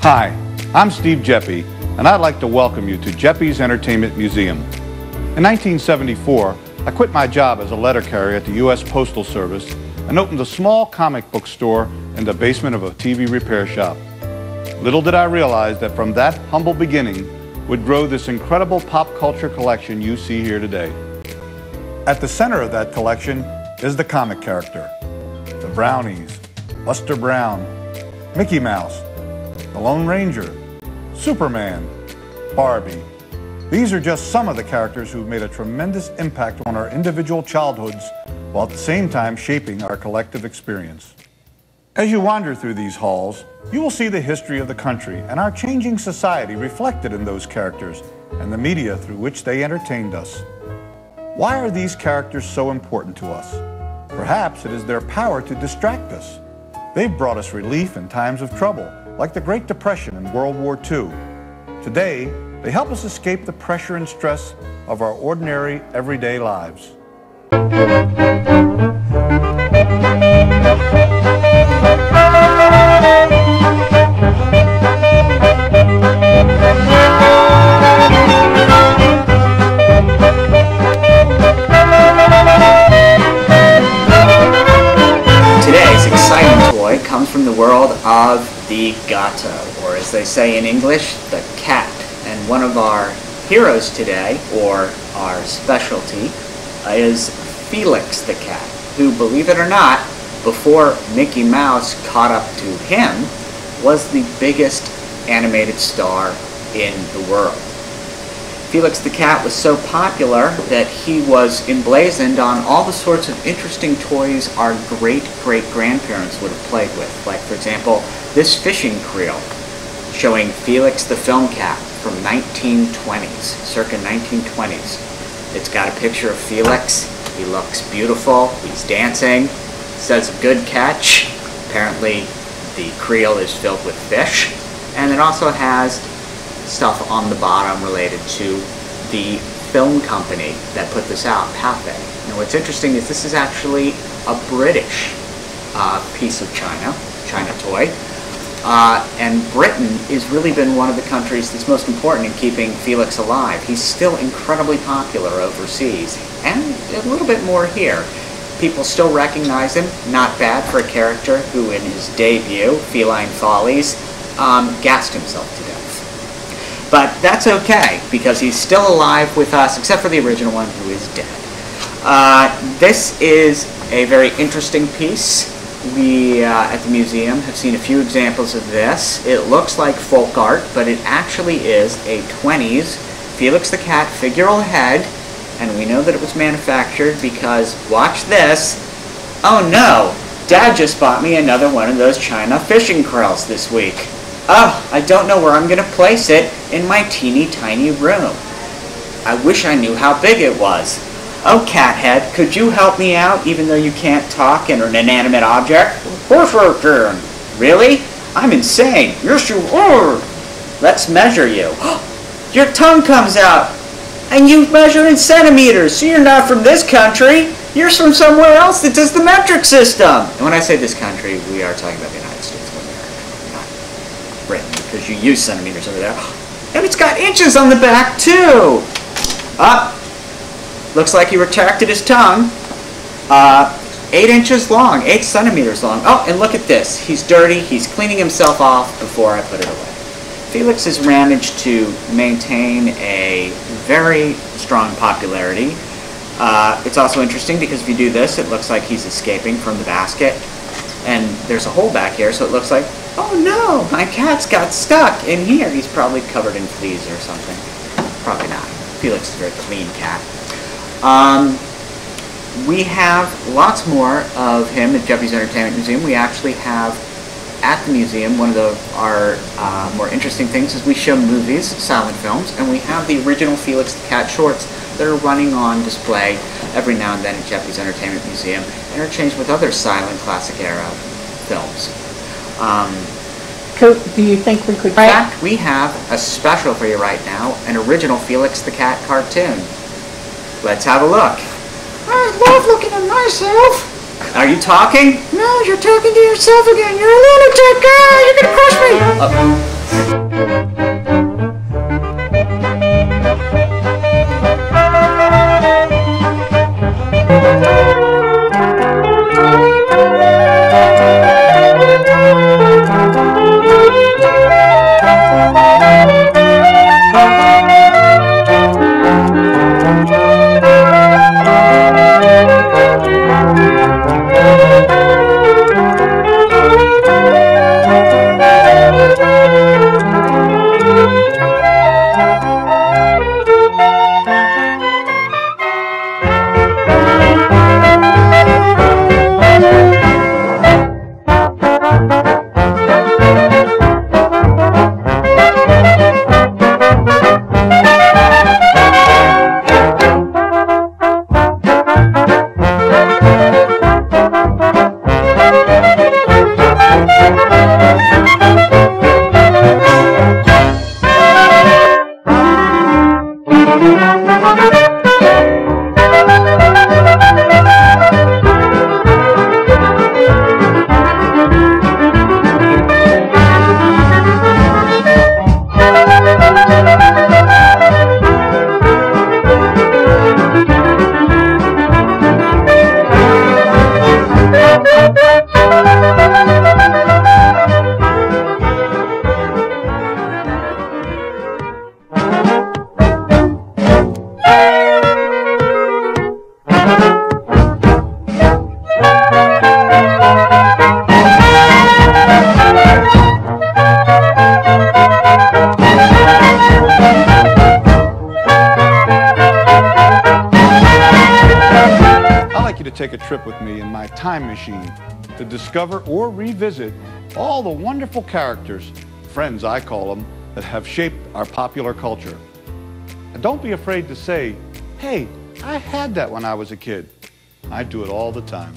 Hi, I'm Steve Geppi, and I'd like to welcome you to Geppi's Entertainment Museum. In 1974, I quit my job as a letter carrier at the U.S. Postal Service and opened a small comic book store in the basement of a TV repair shop. Little did I realize that from that humble beginning would grow this incredible pop culture collection you see here today. At the center of that collection is the comic character, the Brownies, Buster Brown, Mickey Mouse, the Lone Ranger, Superman, Barbie. These are just some of the characters who've made a tremendous impact on our individual childhoods while at the same time shaping our collective experience. As you wander through these halls, you will see the history of the country and our changing society reflected in those characters and the media through which they entertained us. Why are these characters so important to us? Perhaps it is their power to distract us. They've brought us relief in times of trouble, like the Great Depression and World War II. Today, they help us escape the pressure and stress of our ordinary, everyday lives. Today's exciting toy comes from the world of the gato, or as they say in English, the cat. And one of our heroes today, or our specialty, is Felix the Cat, who, believe it or not, before Mickey Mouse caught up to him, was the biggest animated star in the world. Felix the Cat was so popular that he was emblazoned on all the sorts of interesting toys our great-great-grandparents would have played with. Like, for example, this fishing creel showing Felix the Film Cat from 1920s, circa 1920s. It's got a picture of Felix. He looks beautiful. He's dancing. It says good catch. Apparently the creel is filled with fish. And it also has stuff on the bottom related to the film company that put this out, Pathé. Now what's interesting is this is actually a British piece of China toy. And Britain has really been one of the countries that's most important in keeping Felix alive. He's still incredibly popular overseas, and a little bit more here. People still recognize him, not bad for a character who in his debut, Feline Follies, gassed himself to death. But that's okay, because he's still alive with us, except for the original one who is dead. This is a very interesting piece. We, at the museum, have seen a few examples of this. It looks like folk art, but it actually is a 20s Felix the Cat figural head, and we know that it was manufactured because, watch this, oh no, Dad just bought me another one of those China fishing creels this week. Oh, I don't know where I'm going to place it in my teeny tiny room. I wish I knew how big it was. Oh, Cathead, could you help me out even though you can't talk and are an inanimate object? Of course I can. Really? I'm insane. Yes, you are. Let's measure you. Your tongue comes out, and you measure in centimeters, so you're not from this country. You're from somewhere else that does the metric system. And when I say this country, we are talking about the United States of America, not Britain, because you use centimeters over there. And it's got inches on the back, too. Looks like he retracted his tongue. 8 inches long, 8 centimeters long. Oh, and look at this. He's dirty. He's cleaning himself off before I put it away. Felix has managed to maintain a very strong popularity. It's also interesting because if you do this, it looks like he's escaping from the basket. And there's a hole back here, so it looks like, oh no, my cat's got stuck in here. He's probably covered in fleas or something. Probably not. Felix is a very clean cat. We have lots more of him at Geppi's Entertainment Museum. We actually have at the museum, one of our more interesting things is we show movies, silent films, and we have the original Felix the Cat shorts that are running on display every now and then at Geppi's Entertainment Museum, interchanged with other silent classic era films. Do you think we could... In fact, we have a special for you right now, an original Felix the Cat cartoon. Let's have a look. I love looking at myself. Are you talking? No, you're talking to yourself again. You're a lunatic. You're gonna crush me. Take a trip with me in my time machine to discover or revisit all the wonderful characters, friends I call them, that have shaped our popular culture. And don't be afraid to say, hey, I had that when I was a kid. I do it all the time.